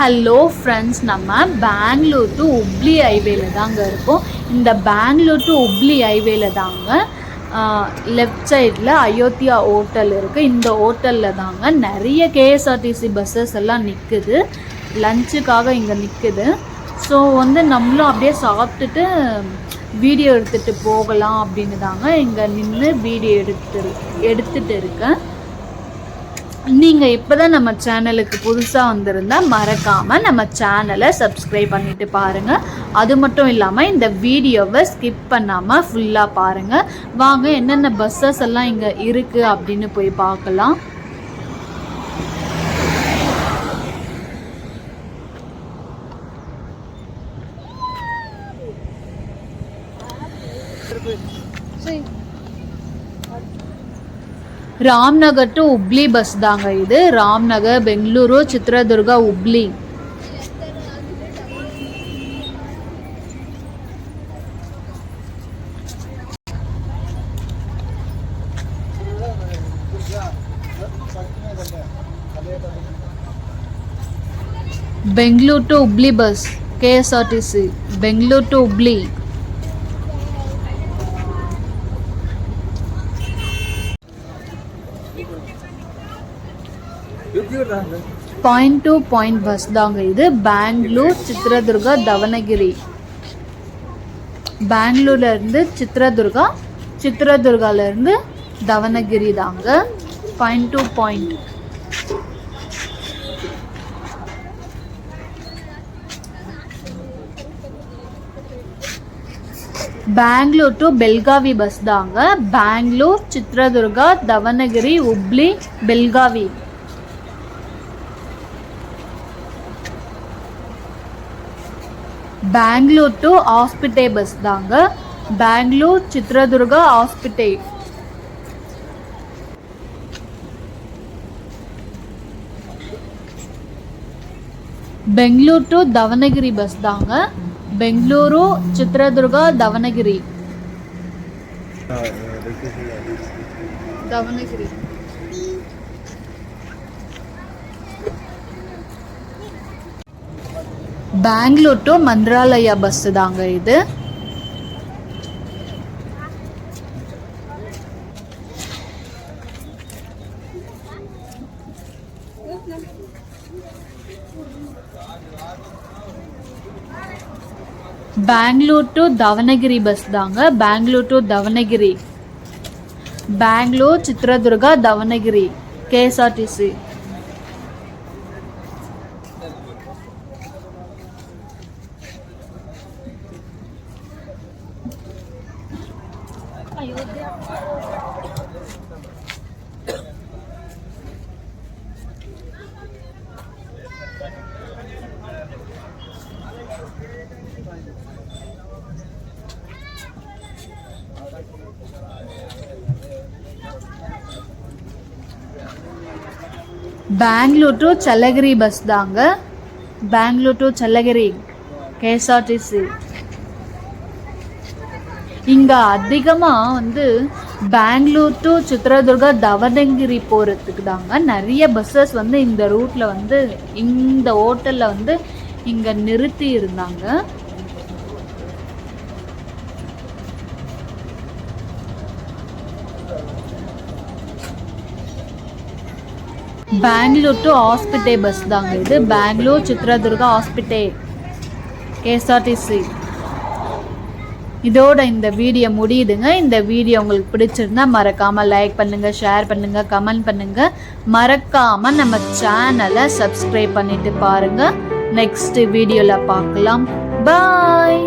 Hello friends, நம்ம Bangalore to Hubli ஹைவேல தாங்க இருக்கோம். இந்த பெங்களூர் டு உப்ளி ஹைவேல தாங்க லெஃப்ட் சைடில் அயோத்தியா ஹோட்டல் இருக்குது. இந்த ஹோட்டலில் தாங்க நிறைய கேஎஸ்ஆர்டிசி பஸ்ஸஸ் எல்லாம் நிற்குது. லஞ்சுக்காக இங்கே நிற்குது. ஸோ நம்மளும் அப்படியே சாப்பிட்டுட்டு வீடியோ எடுத்துகிட்டு போகலாம் அப்படின்னு தாங்க இங்கே நின்று வீடியோ எடுத்துகிட்டு இருக்கேன். நீங்கள் இப்போ தான் நம்ம சேனலுக்கு புதுசாக வந்திருந்தால் மறக்காமல் நம்ம சேனலை சப்ஸ்கிரைப் பண்ணிவிட்டு பாருங்கள். அது மட்டும் இல்லாமல் இந்த வீடியோவை ஸ்கிப் பண்ணாமல் ஃபுல்லாக பாருங்கள். வாங்க என்னென்ன பஸ்ஸஸ் எல்லாம் இங்கே இருக்குது அப்படின்னு போய் பார்க்கலாம். ராம்நகர் டு உப்ளி பஸ் தாங்க இது. Ramnagar, Bengaluru, Chitradurga, Hubli. Bangalore to Hubli bus KSRTC Bangalore to Hubli. Point to point bus தாங்க இது. பெங்களூர், சித்ரதுர்கா, தவனகிரி. பெங்களூர்ல இருந்து சித்ரதுர்கா, சித்ரதுர்கால இருந்து தவனகிரி தாங்க point to point. Bangalore to Belagavi bus தாங்க. பெங்களூர், சித்ரதுர்கா, தவனகிரி, உப்ளி, பெல்காவி. பெங்களூர் டு ஹாஸ்பிட்டே பஸ் தாங்க. பெங்களூர், சித்ரதுர்கா, ஹாஸ்பிட்டே. பெங்களூர் டு தவனகிரி பஸ் தாங்க. பெங்களூரு, சித்ரதுர்கா, தவனகிரி. தவனகிரி. பெங்களூர் டு மந்த்ராலயா பஸ் தாங்க இது. பெங்களூர் டு தவனகிரி பஸ் தாங்க. Bangalore to Davanagere. Bangalore, Chitradurga, Davanagere KSRTC. Bangalore to Challakere bus தாங்க. Bangalore to Challakere KSRTC. இங்க அதிகமா பெங்களூர் டு சித்ரதுர்கா, தவனகிரி போறதுக்கு தாங்க நிறைய பஸ்ஸஸ் இந்த ரூட்ல இந்த ஹோட்டல்ல இங்க நிறுத்தி இருந்தாங்க. பெங்களூர் டு ஹாஸ்பிட்டே பஸ் தாங்க இது. பெங்களூர், சித்ரதுர்கா, ஹாஸ்பிட்டே கேஎஸ்ஆர்டிசி. இதோட இந்த வீடியோ முடியுதுங்க. இந்த வீடியோ உங்களுக்கு பிடிச்சிருந்தா மறக்காம லைக் பண்ணுங்க, ஷேர் பண்ணுங்க, கமெண்ட் பண்ணுங்க. மறக்காம நம்ம சேனலை சப்ஸ்கிரைப் பண்ணிட்டு பாருங்க. நெக்ஸ்ட் வீடியோல பார்க்கலாம். பாய்.